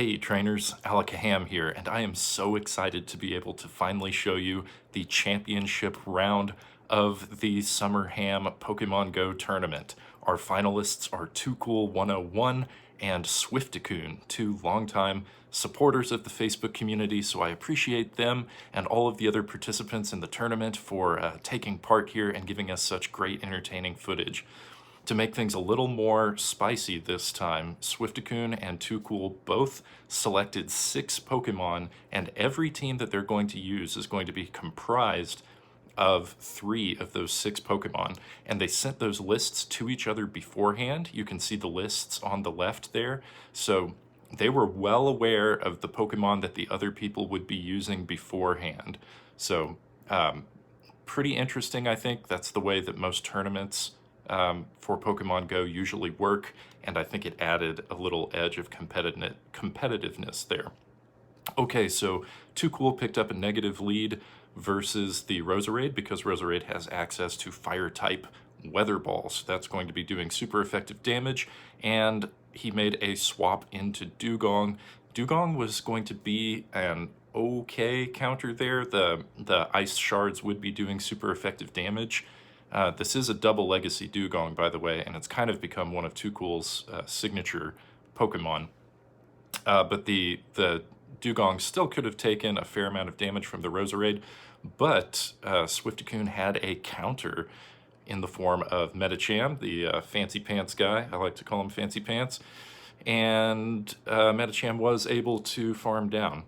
Hey trainers, SummerHamm here, and I am so excited to be able to finally show you the championship round of the SummerHamm Pokemon Go tournament. Our finalists are ToCool101 and SWIFTicune, two longtime supporters of the Facebook community, so I appreciate them and all of the other participants in the tournament for taking part here and giving us such great entertaining footage. To make things a little more spicy this time, SWIFTicune and ToCool both selected 6 Pokemon, and every team that they're going to use is going to be comprised of 3 of those 6 Pokemon, and they sent those lists to each other beforehand. You can see the lists on the left there, so they were well aware of the Pokemon that the other people would be using beforehand. So pretty interesting, I think. That's the way that most tournaments for Pokemon Go usually work, and I think it added a little edge of competitiveness there. Okay, so ToCool picked up a negative lead versus the Roserade because Roserade has access to Fire-type Weather Balls. That's going to be doing super effective damage, and he made a swap into Dugong. Dugong was going to be an okay counter there. The Ice Shards would be doing super effective damage. This is a double legacy Dugong, by the way, and it's kind of become one of ToCool's signature Pokemon. But the Dugong still could have taken a fair amount of damage from the Roserade, but SWIFTicune had a counter in the form of Medicham, the Fancy Pants guy. I like to call him Fancy Pants. And Medicham was able to farm down.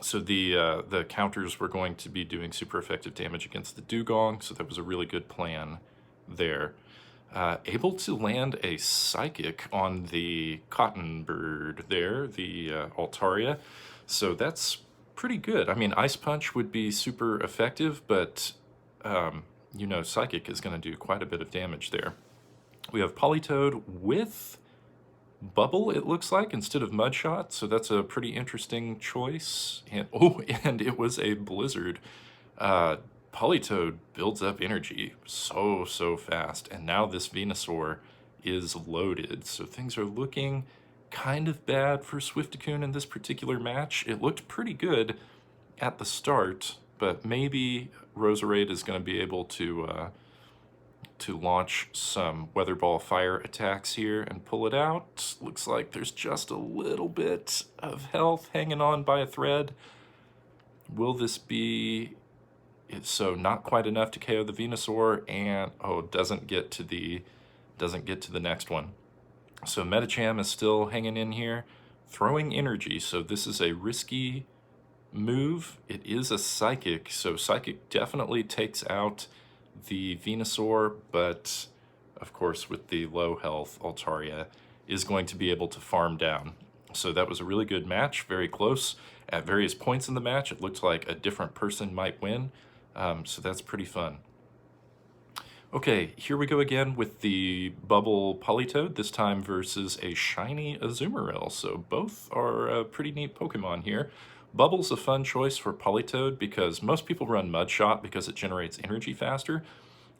So the counters were going to be doing super effective damage against the Dugong, so that was a really good plan there. Able to land a Psychic on the Cotton Bird there, the Altaria, so that's pretty good. I mean, Ice Punch would be super effective, but you know, Psychic is going to do quite a bit of damage there. We have Politoed with Bubble, it looks like, instead of Mudshot, so that's a pretty interesting choice. And oh, and it was a Blizzard. Politoed builds up energy so fast, and now this Venusaur is loaded, so things are looking kind of bad for SWIFTicune in this particular match. It looked pretty good at the start, but maybe Roserade is going to be able to launch some Weather Ball fire attacks here and pull it out. Looks like there's just a little bit of health hanging on by a thread. Will this be... So not quite enough to KO the Venusaur, and oh, doesn't get to the next one. So Medicham is still hanging in here, throwing energy, so this is a risky move. It is a Psychic, so Psychic definitely takes out the Venusaur, but of course with the low health, Altaria is going to be able to farm down. So that was a really good match, very close. At various points in the match, it looked like a different person might win, so that's pretty fun. Okay, here we go again with the Bubble Politoed, this time versus a shiny Azumarill, so both are pretty neat Pokemon here. Bubble's a fun choice for Politoed because most people run Mudshot because it generates energy faster,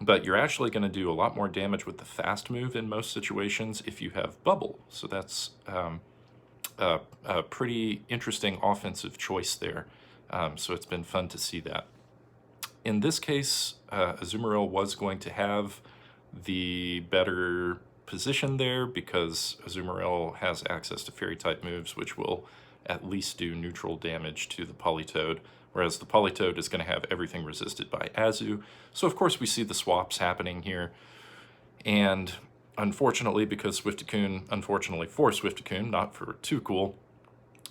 but you're actually going to do a lot more damage with the fast move in most situations if you have Bubble. So that's a pretty interesting offensive choice there. So it's been fun to see that. In this case, Azumarill was going to have the better position there because Azumarill has access to Fairy-type moves, which will at least do neutral damage to the Politoed, whereas the Politoed is going to have everything resisted by Azu. So of course we see the swaps happening here, and unfortunately, because unfortunately for SWIFTicune, not for ToCool,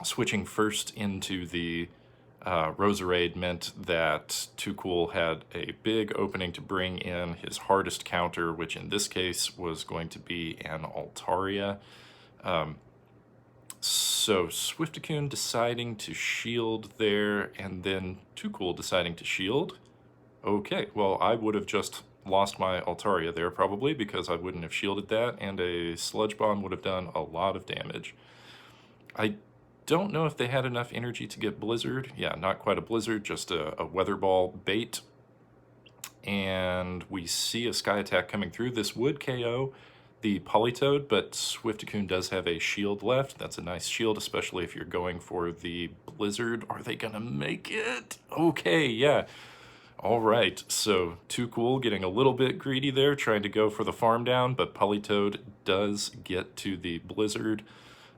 switching first into the Roserade meant that ToCool had a big opening to bring in his hardest counter, which in this case was going to be an Altaria. So SWIFTicune deciding to shield there, and then ToCool deciding to shield. Okay, well, I would have just lost my Altaria there probably because I wouldn't have shielded that, and a Sludge Bomb would have done a lot of damage. I don't know if they had enough energy to get Blizzard. Yeah, not quite a Blizzard, just a Weather Ball bait. And we see a Sky Attack coming through. This would KO the Polytoad, but SWIFTicune does have a shield left. That's a nice shield, especially if you're going for the Blizzard. Are they gonna make it? Okay, yeah. All right, so ToCool getting a little bit greedy there, trying to go for the farm down, but Polytoad does get to the Blizzard.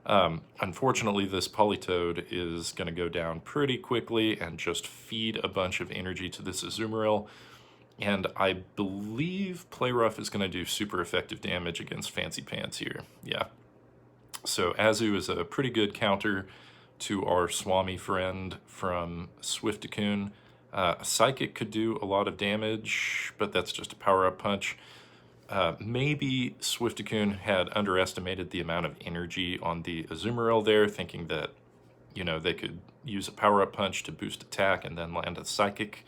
Unfortunately, this Polytoad is going to go down pretty quickly and just feed a bunch of energy to this Azumarill. And I believe Play Rough is going to do super effective damage against Fancy Pants here. Yeah. So Azu is a pretty good counter to our Swami friend from SWIFTicune. Psychic could do a lot of damage, but that's just a power-up punch. Maybe SWIFTicune had underestimated the amount of energy on the Azumarill there, thinking that, you know, they could use a power-up punch to boost attack and then land a Psychic,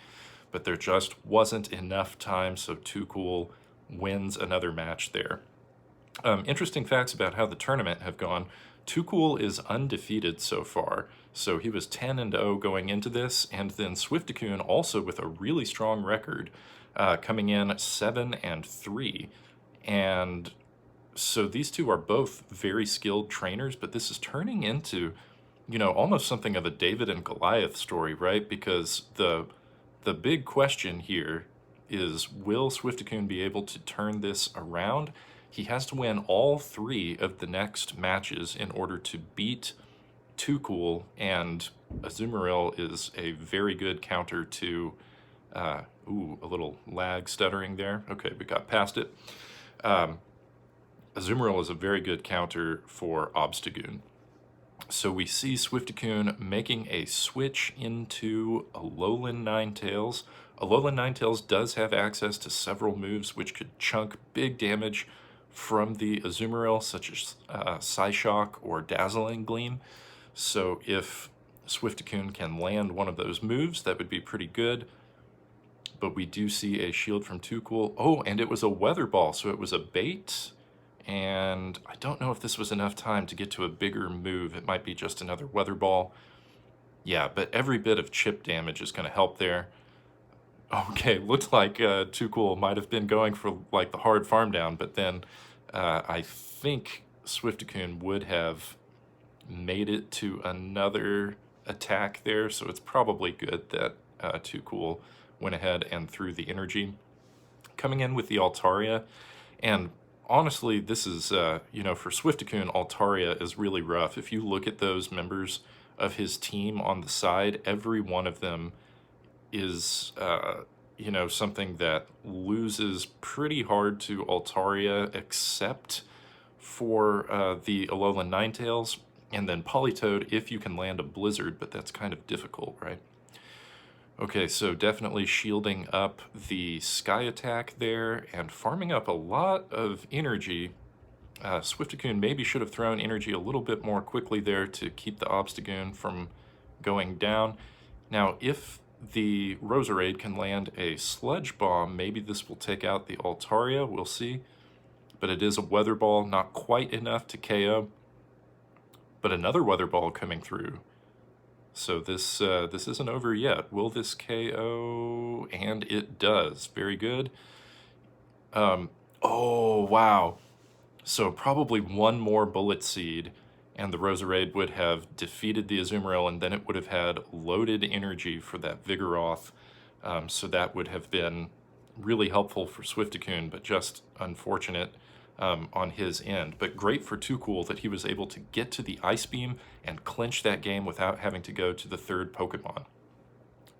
but there just wasn't enough time, so ToCool wins another match there. Interesting facts about how the tournament have gone. ToCool is undefeated so far, so he was 10-0 going into this, and then SWIFTicune also with a really strong record, coming in 7-3. And so these two are both very skilled trainers, but this is turning into, you know, almost something of a David and Goliath story, right? Because the big question here is, will SWIFTicune be able to turn this around? He has to win all 3 of the next matches in order to beat ToCool, and Azumarill is a very good counter to, ooh, a little lag stuttering there. Okay, we got past it. Azumarill is a very good counter for Obstagoon. So we see SWIFTicune making a switch into Alolan Ninetales. Alolan Ninetales does have access to several moves which could chunk big damage from the Azumarill, such as Psyshock or Dazzling Gleam. So if SWIFTicune can land one of those moves, that would be pretty good. But we do see a shield from ToCool. Oh, and it was a Weather Ball, so it was a bait. And I don't know if this was enough time to get to a bigger move. It might be just another Weather Ball. Yeah, but every bit of chip damage is going to help there. Okay, looked like ToCool might have been going for like the hard farm down, but then I think SWIFTicune would have made it to another attack there, so it's probably good that ToCool went ahead and threw the energy. Coming in with the Altaria, and honestly, this is, you know, for SWIFTicune, Altaria is really rough. If you look at those members of his team on the side, every one of them is, you know, something that loses pretty hard to Altaria, except for the Alolan Ninetales, and then Polytoad if you can land a Blizzard, but that's kind of difficult, right? Okay, so definitely shielding up the Sky Attack there and farming up a lot of energy. SWIFTicune maybe should have thrown energy a little bit more quickly there to keep the Obstagoon from going down. Now, if the Roserade can land a Sludge Bomb, maybe this will take out the Altaria, we'll see. But it is a Weather Ball, not quite enough to KO. But another Weather Ball coming through. So this isn't over yet. Will this KO? And it does. Very good. Oh, wow. So probably one more Bullet Seed, and the Roserade would have defeated the Azumarill, and then it would have had loaded energy for that Vigoroth. So that would have been really helpful for SWIFTicune, but just unfortunate on his end. But great for ToCool that he was able to get to the Ice Beam and clinch that game without having to go to the third Pokemon.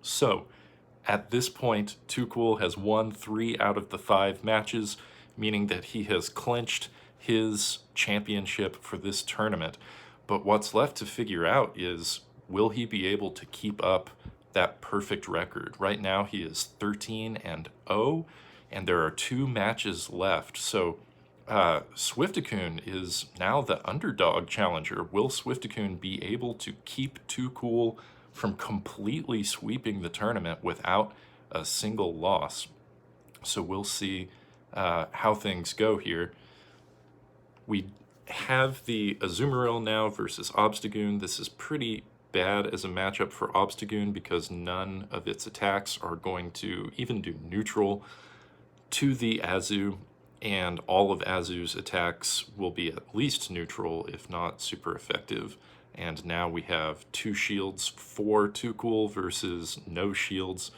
So at this point, ToCool has won 3 out of the 5 matches, meaning that he has clinched his championship for this tournament. But what's left to figure out is, will he be able to keep up that perfect record? Right now he is 13-0, and there are 2 matches left. So SWIFTicune is now the underdog challenger. Will SWIFTicune be able to keep ToCool from completely sweeping the tournament without a single loss? So we'll see how things go here. We have the Azumarill now versus Obstagoon. This is pretty bad as a matchup for Obstagoon because none of its attacks are going to even do neutral to the Azu. and all of Azu's attacks will be at least neutral, if not super effective. And now we have 2 shields for ToCool versus no shields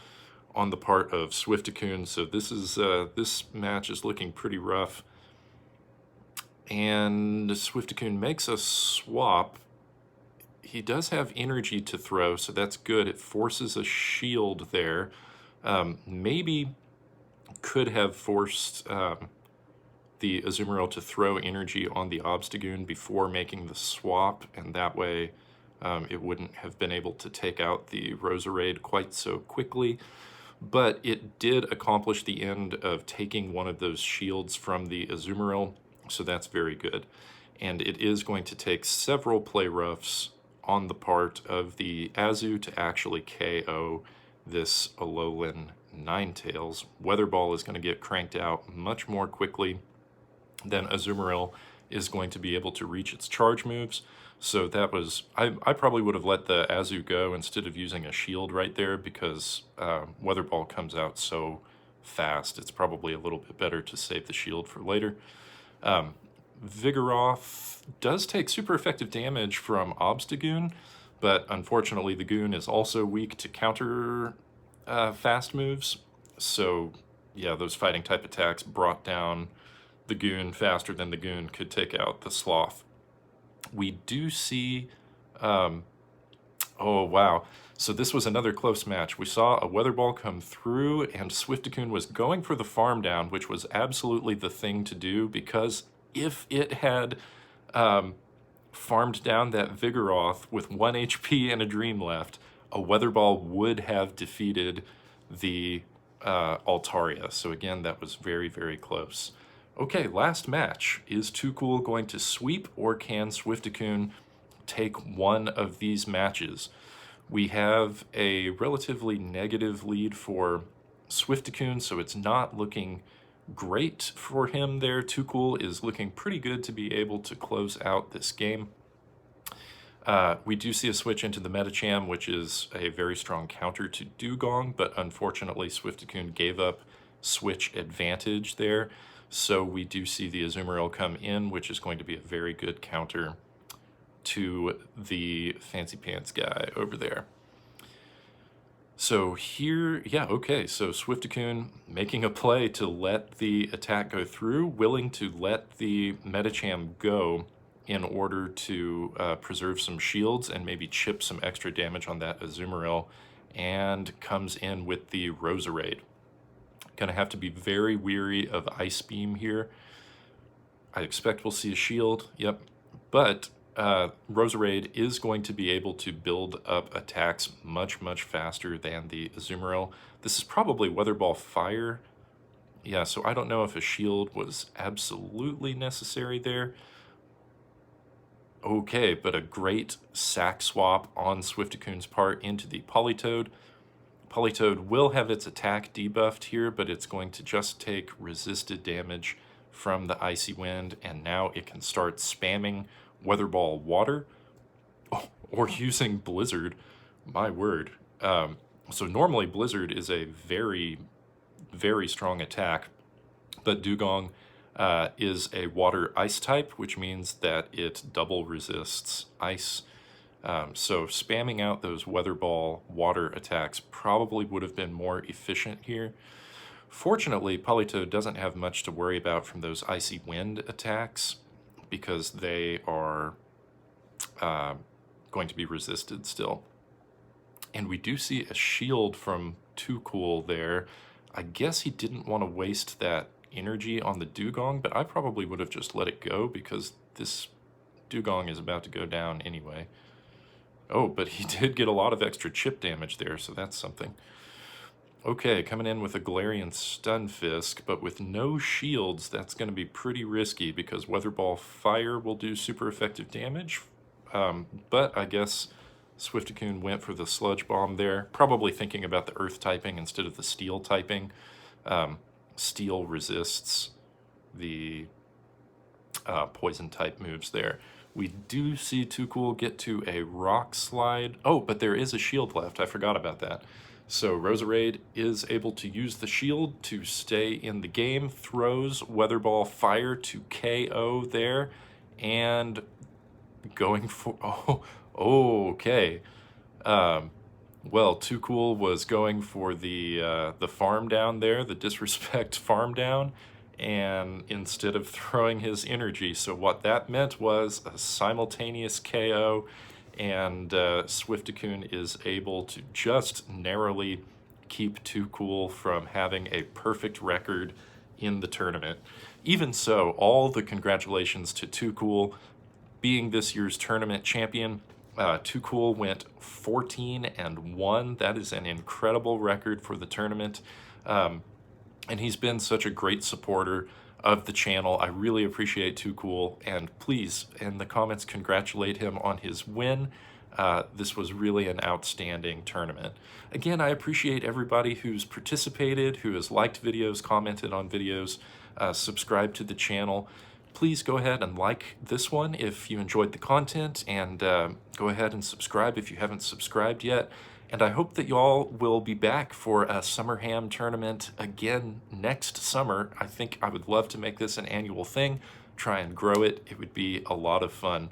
on the part of SWIFTicune. So this match is looking pretty rough. And SWIFTicune makes a swap. He does have energy to throw, so that's good. It forces a shield there. Maybe could have forced the Azumarill to throw energy on the Obstagoon before making the swap, and that way it wouldn't have been able to take out the Roserade quite so quickly. But it did accomplish the end of taking one of those shields from the Azumarill, so that's very good. And it is going to take several play roughs on the part of the Azu to actually KO this Alolan Ninetales. Weather Ball is going to get cranked out much more quickly than Azumarill is going to be able to reach its charge moves. So that was, I probably would have let the Azu go instead of using a shield right there, because Weather Ball comes out so fast. It's probably a little bit better to save the shield for later. Vigoroth does take super effective damage from Obstagoon, but unfortunately the Goon is also weak to counter fast moves. So yeah, those fighting type attacks brought down the Goon faster than the Goon could take out the Sloth. We do see, oh wow, so this was another close match. We saw a Weather Ball come through, and SWIFTicune was going for the farm down, which was absolutely the thing to do, because if it had farmed down that Vigoroth with 1 HP and a Dream left, a Weather Ball would have defeated the Altaria. So again, that was very, very close. Okay, last match. Is ToCool going to sweep, or can SWIFTicune take one of these matches? We have a relatively negative lead for SWIFTicune, so it's not looking great for him there. ToCool is looking pretty good to be able to close out this game. We do see a switch into the Medicham, which is a very strong counter to Dugong, but unfortunately SWIFTicune gave up switch advantage there. So we do see the Azumarill come in, which is going to be a very good counter to the Fancy Pants guy over there. So here, yeah, okay, so SWIFTicune making a play to let the attack go through, willing to let the Medicham go in order to preserve some shields and maybe chip some extra damage on that Azumarill, and comes in with the Roserade. Gonna have to be very weary of Ice Beam here. I expect we'll see a shield, yep, but Roserade is going to be able to build up attacks much, much faster than the Azumarill. This is probably Weather Ball Fire. Yeah, so I don't know if a shield was absolutely necessary there. Okay, but a great sack swap on SWIFTicune's part into the Politoed. Politoed will have its attack debuffed here, but it's going to just take resisted damage from the Icy Wind, and now it can start spamming Weather Ball Water, or using Blizzard. My word. So normally Blizzard is a very, very strong attack, but Dugong is a water ice type, which means that it double resists ice. So spamming out those Weather Ball water attacks probably would have been more efficient here. Fortunately, Politoed doesn't have much to worry about from those Icy Wind attacks, because they are going to be resisted still. And we do see a shield from ToCool there. I guess he didn't want to waste that energy on the Dugong, but I probably would have just let it go, because this Dugong is about to go down anyway. Oh, but he did get a lot of extra chip damage there, so that's something. Okay, coming in with a Galarian Stunfisk, but with no shields, that's going to be pretty risky, because Weather Ball Fire will do super effective damage. But I guess SWIFTicune went for the Sludge Bomb there, probably thinking about the Earth typing instead of the Steel typing. Steel resists the Poison type moves there. We do see ToCool get to a Rock Slide. Oh, but there is a shield left. I forgot about that. So Roserade is able to use the shield to stay in the game, throws Weather Ball Fire to KO there, and going for, okay. Well, ToCool was going for the farm down there, the disrespect farm down, and instead of throwing his energy. So what that meant was a simultaneous KO, and SWIFTicune is able to just narrowly keep ToCool from having a perfect record in the tournament. Even so, all the congratulations to ToCool being this year's tournament champion. ToCool went 14-1. That is an incredible record for the tournament. And he's been such a great supporter of the channel. I really appreciate ToCool, and please, in the comments, congratulate him on his win. This was really an outstanding tournament. Again, I appreciate everybody who's participated, who has liked videos, commented on videos, subscribed to the channel. Please go ahead and like this one if you enjoyed the content, and go ahead and subscribe if you haven't subscribed yet. And I hope that y'all will be back for a SummerHamm tournament again next summer. I think I would love to make this an annual thing, try and grow it. It would be a lot of fun.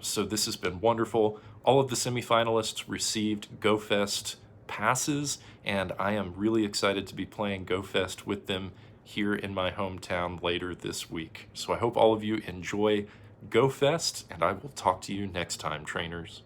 So this has been wonderful. All of the semifinalists received GoFest passes, and I am really excited to be playing GoFest with them here in my hometown later this week. So I hope all of you enjoy GoFest, and I will talk to you next time, trainers.